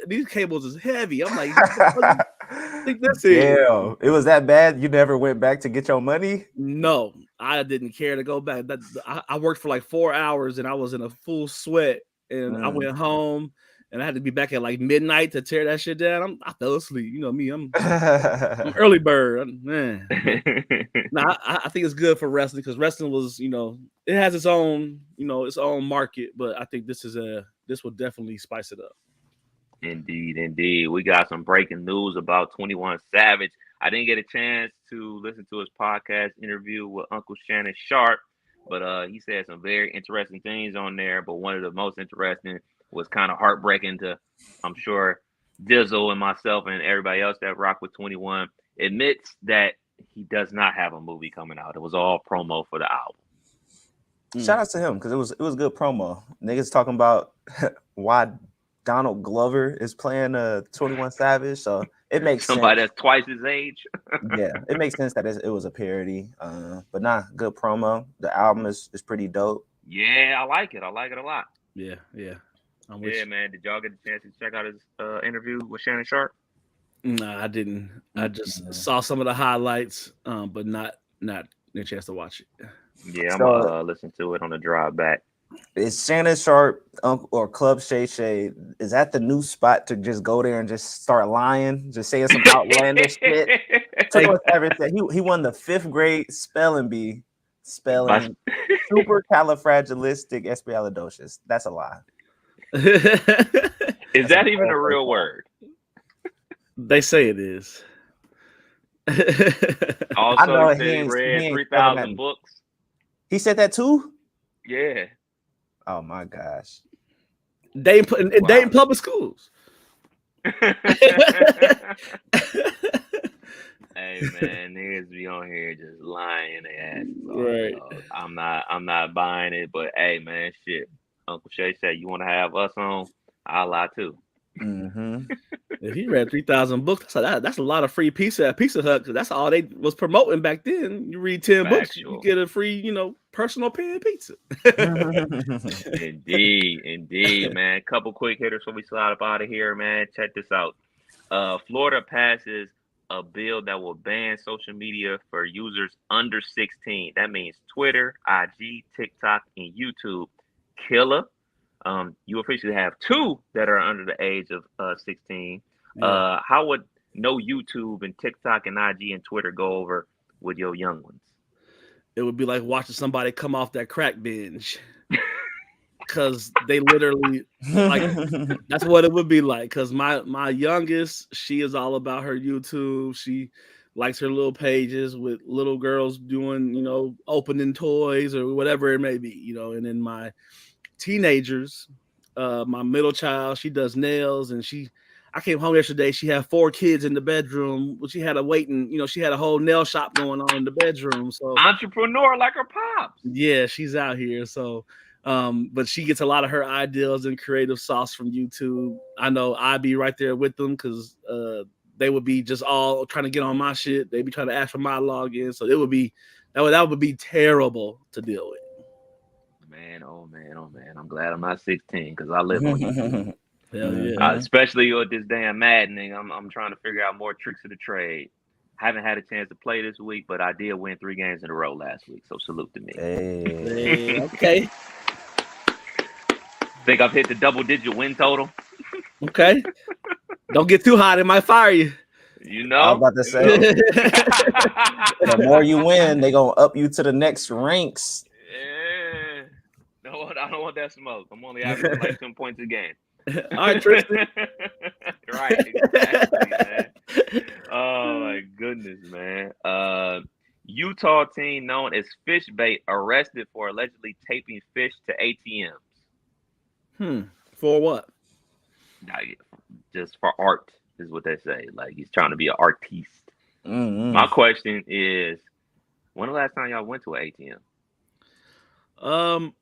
these cables is heavy. I'm like, I think that's it. Yeah, it was that bad. You never went back to get your money? No, I didn't care to go back. I worked for like 4 hours and I was in a full sweat, and I went home and I had to be back at like midnight to tear that shit down. I fell asleep. You know me, I'm early bird, man. I think it's good for wrestling, because wrestling was, you know, it has its own, you know, its own market. But I think this will definitely spice it up. Indeed. We got some breaking news about 21 Savage. I didn't get a chance to listen to his podcast interview with Uncle Shannon Sharp, but he said some very interesting things on there. But one of the most interesting was kind of heartbreaking to, I'm sure, Dizzle and myself and everybody else that rock with 21, admits that he does not have a movie coming out. It was all promo for the album. Shout out to him, because it was good promo. Niggas talking about why Donald Glover is playing 21 Savage, so it makes somebody sense. That's twice his age. Yeah, it makes sense that it was a parody. But good promo. The album is pretty dope. Yeah, I like it. I like it a lot. Yeah. Man. Did y'all get a chance to check out his interview with Shannon Sharp? No, I didn't. I just saw some of the highlights, but not a chance to watch it. Yeah, I'm gonna listen to it on the drive back. Is Shannon Sharp or Club Shay Shay, is that the new spot to just go there and just start lying, just saying some outlandish shit? Everything. He won the 5th grade spelling bee, supercalifragilisticexpialidocious. That's a lie. Is that even a real word? They say it is. Also, he read 3,000 books. He said that too? Yeah. Oh my gosh. Dayton public schools. Hey man, niggas be on here just lying their asses off. Right. So I'm not buying it. But hey man, shit. Uncle Shay said you want to have us on, I'll lie too. Mm-hmm. If he read 3,000 books, that's a lot of free pizza at Pizza Hut, because that's all they was promoting back then. You read 10 books, you get a free, personal pan pizza. Indeed, man. Couple quick hitters before we slide up out of here, man. Check this out. Florida passes a bill that will ban social media for users under 16. That means Twitter, IG, TikTok, and YouTube. Killer. You officially have two that are under the age of 16. Yeah. How would no YouTube and TikTok and IG and Twitter go over with your young ones? It would be like watching somebody come off that crack binge. Because they literally, that's what it would be like. Because my youngest, she is all about her YouTube. She likes her little pages with little girls doing, opening toys or whatever it may be, and then my teenagers, my middle child, she does nails, and I came home yesterday, she had 4 kids in the bedroom. She had she had a whole nail shop going on in the bedroom. So entrepreneur like her pops. Yeah, she's out here. So but she gets a lot of her ideas and creative sauce from YouTube. I know I'd be right there with them because they would be just all trying to get on my shit. They'd be trying to ask for my login. So it would be that would be terrible to deal with. Man, oh man. I'm glad I'm not 16 because I live on YouTube. Hell yeah. Especially with this damn Maddening. I'm trying to figure out more tricks of the trade. Haven't had a chance to play this week, but I did win 3 games in a row last week. So salute to me. Hey. Okay. Think I've hit the double-digit win total. Okay. Don't get too hot; it might fire you. I was about to say, the more you win, they gonna up you to the next ranks. Yeah. No, I don't want that smoke. I'm only averaging like 10 points a game. All right, Tristan. Right, exactly, man. Oh my goodness, man. Utah team known as Fish Bait arrested for allegedly taping fish to ATMs. For what? Just for art is what they say. Like he's trying to be an artiste. Mm-hmm. My question is, when the last time y'all went to an ATM?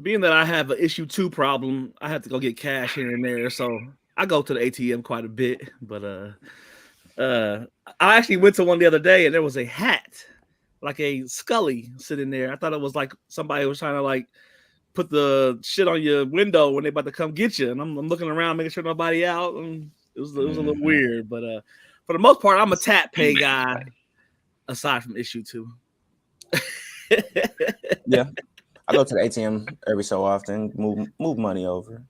Being that I have an issue 2 problem, I have to go get cash here and there. So I go to the ATM quite a bit. But I actually went to one the other day and there was a hat, like a Scully sitting there. I thought it was like somebody was trying to like put the shit on your window when they about to come get you. And I'm looking around, making sure nobody out. And it was a little weird. But for the most part, I'm a tap pay guy, aside from issue 2. Yeah. I go to the ATM every so often, move money over.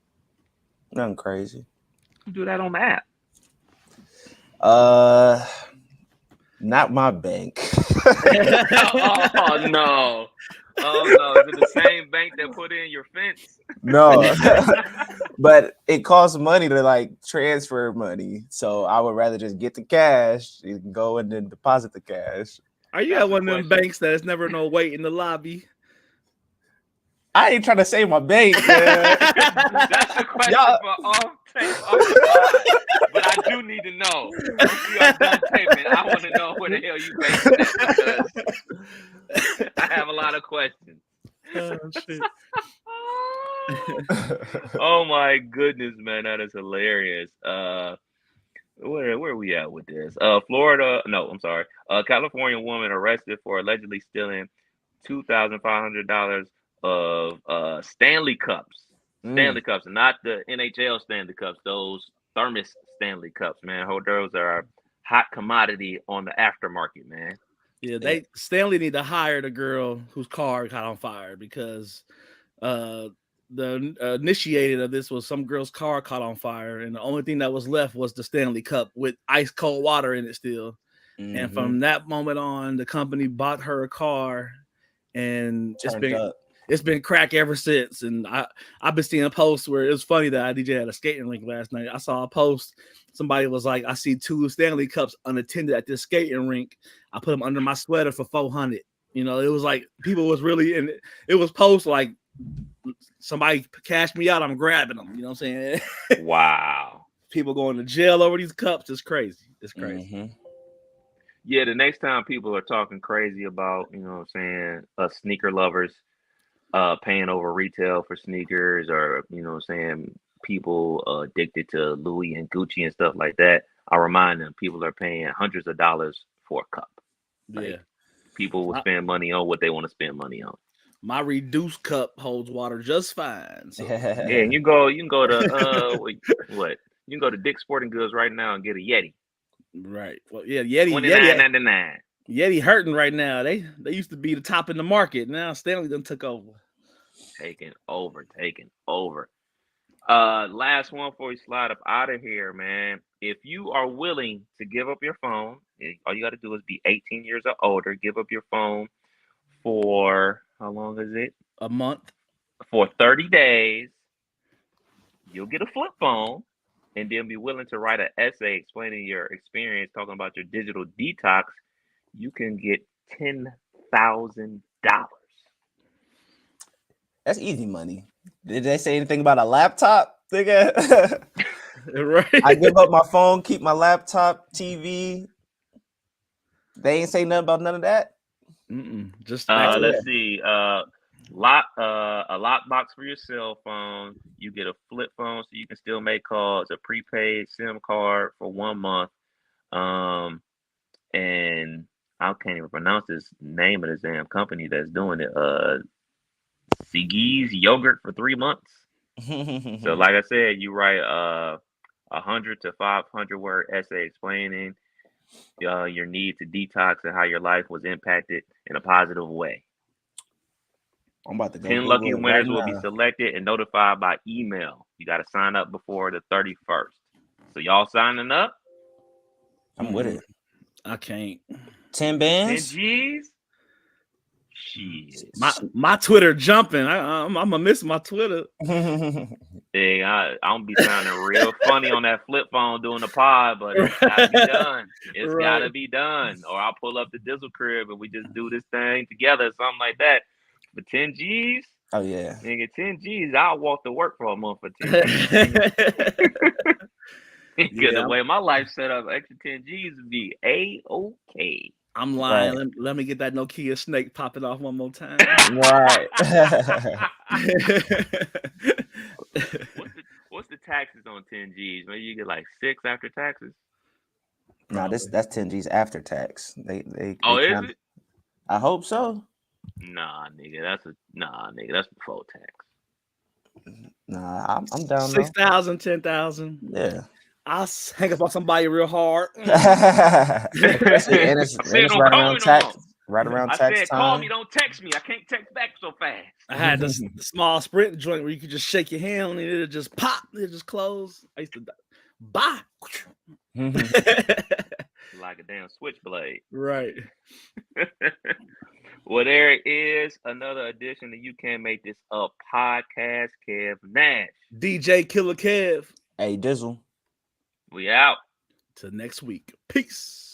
Nothing crazy. You do that on the app? Not my bank. Oh no. Is it the same bank that put in your fence? No. But it costs money to like transfer money. So I would rather just get the cash. You can go and then deposit the cash. Are you at one of them banks that is never no wait in the lobby? I ain't trying to say my bank, man. That's a question for off the pod. But I do need to know. If you are done taping, I want to know where the hell you banking at because I have a lot of questions. Oh, shit. Oh my goodness, man, that is hilarious. Where are we at with this? California woman arrested for allegedly stealing $2,500 of Stanley Cups. Stanley Cups, not the NHL Stanley Cups, those thermos Stanley Cups, man. Those are a hot commodity on the aftermarket, man. Yeah, Stanley need to hire the girl whose car caught on fire because the initiated of this was some girl's car caught on fire, and the only thing that was left was the Stanley Cup with ice cold water in it still. Mm-hmm. And from that moment on, the company bought her a car, and it's been crack ever since. And I've been seeing posts where it's funny that I DJ at a skating rink last night. I saw a post. Somebody was like, I see 2 Stanley Cups unattended at this skating rink. I put them under my sweater for $400. It was like people was really in it. It was post like somebody cashed me out. I'm grabbing them. You know what I'm saying? Wow. People going to jail over these cups. It's crazy. It's crazy. Mm-hmm. Yeah, the next time people are talking crazy about, you know what I'm saying, sneaker lovers paying over retail for sneakers, or, you know what I'm saying, people addicted to Louis and Gucci and stuff like that, I remind them people are paying hundreds of dollars for a cup. Like, Yeah. people will spend money on what they want to spend money on. My reduced cup holds water just fine. So. Yeah, and you can go to what? You can go to Dick's Sporting Goods right now and get a Yeti. Right. Well, yeah, Yeti $29.99. Yeti hurting right now. They used to be the top in the market. Now Stanley done took over. Taking over. Last one before we slide up out of here, man. If you are willing to give up your phone, all you got to do is be 18 years or older. Give up your phone for how long is it? A month. For 30 days. You'll get a flip phone, and then be willing to write an essay explaining your experience, talking about your digital detox. You can get $10,000. That's easy money. Did they say anything about a laptop? Nigga? Right. I give up my phone, keep my laptop, TV. They ain't say nothing about none of that. Just let's see. A lockbox for your cell phone. You get a flip phone so you can still make calls. A prepaid SIM card for 1 month. And I can't even pronounce this name of this damn company that's doing it. Siggy's yogurt for 3 months. So, like I said, you write 100 to 500 word essay explaining your need to detox and how your life was impacted in a positive way. I'm about to go. 10 lucky winners will be selected and notified by email. You got to sign up before the 31st. So y'all signing up? I'm with it. I can't. 10 bands? 10 G's? Shit. My Twitter jumping. I'm gonna miss my Twitter. Hey, I'm gonna be sounding real funny on that flip phone doing the pod, but it's gotta be done. It's gotta be done. Or I'll pull up the Dizzle crib and we just do this thing together, something like that. For 10 G's? Oh yeah. Nigga, 10 G's, I'll walk to work for a month for 10 G's. Because the way my life set up, extra 10 G's would be A-okay. I'm lying. Right. Let me get that Nokia snake popping off one more time. Right. What's the taxes on 10 G's? Maybe you get like 6 after taxes. No, that's 10 G's after tax. They is it? I hope so. Nah, nigga, that's before tax. Nah, I'm down. 6,000, 10,000. Yeah. I'll hang up on somebody real hard. and it's right around tax. Right around tax time. I said, call me, don't text me. I can't text back so fast. I had this small Sprint joint where you could just shake your hand and it'll just pop, it'll just close. I used to buy. Like a damn switchblade. Right. Well, there is another edition of You Can't Make This Up podcast. Kev Nash. DJ Killer Kev. Hey, Dizzle. We out. Till next week. Peace.